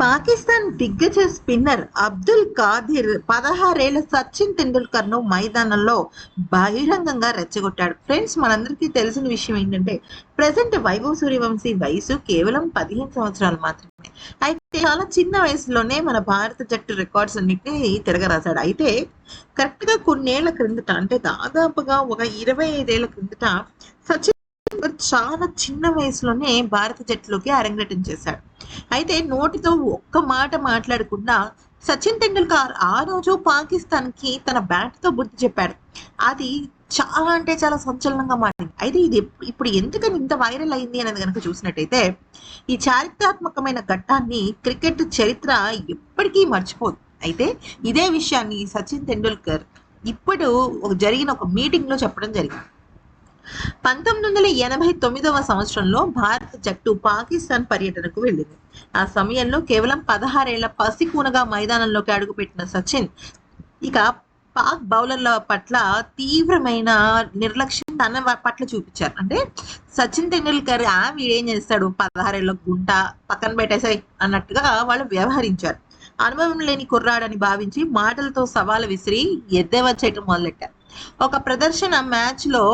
పాకిస్తాన్ దిగ్గజ స్పిన్నర్ అబ్దుల్ కాదిర్ 16 ఏళ్ల సచిన్ టెండూల్కర్ ను మైదానంలో బహిరంగంగా రెచ్చగొట్టాడు. ఫ్రెండ్స్, మనందరికీ తెలిసిన విషయం ఏంటంటే ప్రజెంట్ వైభవ్ సూర్యవంశీ వయసు కేవలం 15 సంవత్సరాలు మాత్రమే. అయితే చాలా చిన్న వయసులోనే మన భారత జట్టు రికార్డ్స్ అన్నిటిని తిరగరాశాడు. అయితే కరెక్ట్ గా కొన్నేళ్ల క్రిందట, అంటే దాదాపుగా ఒక 25 ఏళ్ల క్రిందట సచిన్ చాలా చిన్న వయసులోనే భారత జట్టులోకి అరంగేట్రం చేశాడు. అయితే నోటితో ఒక్క మాట మాట్లాడకుండా సచిన్ టెండూల్కర్ ఆ రోజు పాకిస్తాన్ కి తన బ్యాట్ తో బుద్ధి చెప్పాడు. అది చాలా అంటే చాలా సంచలనంగా మారింది. అయితే ఇది ఇప్పుడు ఎందుకని ఇంత వైరల్ అయింది అనేది కనుక చూసినట్టయితే, ఈ చారిత్రాత్మకమైన ఘట్టాన్ని క్రికెట్ చరిత్ర ఎప్పటికీ మర్చిపోదు. అయితే ఇదే విషయాన్ని సచిన్ టెండూల్కర్ ఇప్పుడు జరిగిన ఒక మీటింగ్ లో చెప్పడం జరిగింది. 1989వ సంవత్సరంలో భారత జట్టు పాకిస్తాన్ పర్యటనకు వెళ్ళింది. ఆ సమయంలో కేవలం 16 ఏళ్ల పసికూనగా మైదానంలోకి అడుగుపెట్టిన సచిన్ ఇక పాక్ బౌలర్ల పట్ల తీవ్రమైన నిర్లక్ష్యం తన పట్ల చూపించారు. అంటే సచిన్ టెండూల్కర్ వీడేం చేస్తాడు, 16 ఏళ్ల గుంట పక్కన పెట్టేసాయి అన్నట్టుగా వాళ్ళు వ్యవహరించారు. అనుభవం లేని కుర్రాడని భావించి మాటలతో సవాలు విసిరి ఎద్దేవా చేయటం మొదలెట్టారు. ఒక ప్రదర్శన మ్యాచ్ లో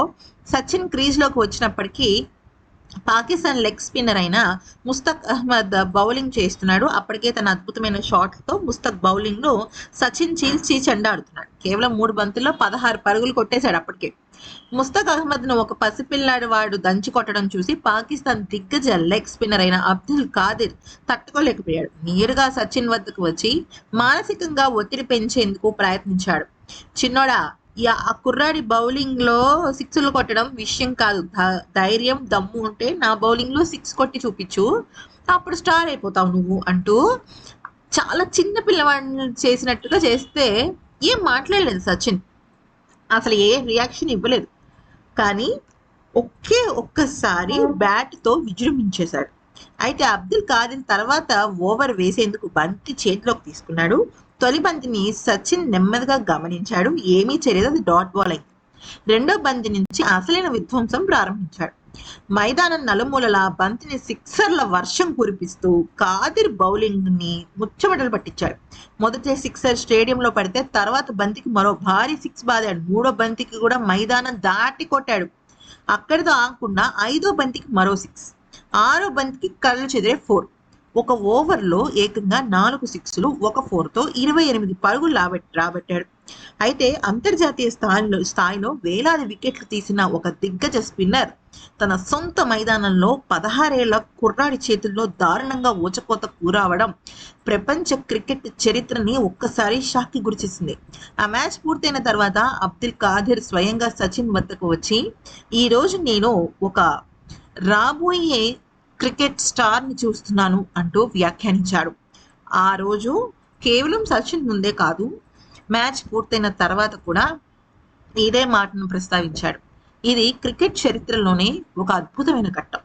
సచిన్ క్రీజ్ లోకి వచ్చినప్పటికీ పాకిస్తాన్ లెగ్ స్పిన్నర్ అయిన ముస్తక్ అహ్మద్ బౌలింగ్ చేస్తున్నాడు. అప్పటికే తన అద్భుతమైన షాట్లతో ముస్తక్ బౌలింగ్ లో సచిన్ చీల్చి చెండాడుతున్నాడు. కేవలం 3 బంతుల్లో 16 పరుగులు కొట్టేశాడు. అప్పటికే ముస్తక్ అహ్మద్ ను ఒక పసిపిల్లాడు వాడు దంచి కొట్టడం చూసి పాకిస్తాన్ దిగ్గజ లెగ్ స్పిన్నర్ అయిన అబ్దుల్ కాదిర్ తట్టుకోలేకపోయాడు. నేరుగా సచిన్ వద్దకు వచ్చి మానసికంగా ఒత్తిడి పెంచేందుకు ప్రయత్నించాడు. చిన్నోడా, ఆ కుర్రాడి బౌలింగ్ లో సిక్స్లు కొట్టడం విషయం కాదు. ధైర్యం దమ్ము ఉంటే నా బౌలింగ్ లో 6 కొట్టి చూపించు, అప్పుడు స్టార్ అయిపోతావు నువ్వు అంటూ చాలా చిన్న పిల్లవాడిని చేసినట్టుగా చేస్తే ఏం మాట్లాడలేదు సచిన్. అసలు ఏ రియాక్షన్ ఇవ్వలేదు. కానీ ఒక్కసారి బ్యాట్ తో విజృంభించేశాడు. అయితే అబ్దుల్ కాదిర్ తర్వాత ఓవర్ వేసేందుకు బంతి చేతిలోకి తీసుకున్నాడు. తొలి బంతిని సచిన్ నెమ్మదిగా గమనించాడు. ఏమీ చేయలేదు, అది డాట్ బాల్ అయింది. రెండో బంతి నుంచి అసలైన విధ్వంసం ప్రారంభించాడు. మైదానం నలుమూలల బంతిని సిక్సర్ల వర్షం కురిపిస్తూ కాదిర్ బౌలింగ్ ని ముచ్చమటలు పట్టించాడు. మొదటి సిక్సర్ స్టేడియంలో పడితే తర్వాత బంతికి మరో భారీ 6 బాదాడు. మూడో బంతికి కూడా మైదానం దాటి కొట్టాడు. అక్కడితో ఆగకుండా 5వ బంతికి మరో 6, 6వ బంతికి కళ్ళు చెదిరే 4. ఒక ఓవర్లో ఏకంగా 4 సిక్స్లు, 1 4తో 28 పరుగులు రాబట్టాడు. అయితే అంతర్జాతీయ స్థాయిలో వేలాది వికెట్లు తీసిన ఒక దిగ్గజ స్పిన్నర్ తన సొంత మైదానంలో 16 ఏళ్ల కుర్రాడి చేతుల్లో దారుణంగా ఊచకోత కూరావడం ప్రపంచ క్రికెట్ చరిత్రని ఒక్కసారి షాక్కి గురిచేసింది. ఆ మ్యాచ్ పూర్తయిన తర్వాత అబ్దుల్ కాదిర్ స్వయంగా సచిన్ వద్దకు వచ్చి, ఈ రోజు నేను ఒక రాబోయే క్రికెట్ స్టార్ ని చూస్తున్నాను అంటూ వ్యాఖ్యానించాడు. ఆ రోజు కేవలం సచిన్ ముందే కాదు, మ్యాచ్ పూర్తయిన తర్వాత కూడా ఇదే మాటను ప్రస్తావించాడు. ఇది క్రికెట్ చరిత్రలోనే ఒక అద్భుతమైన ఘట్టం.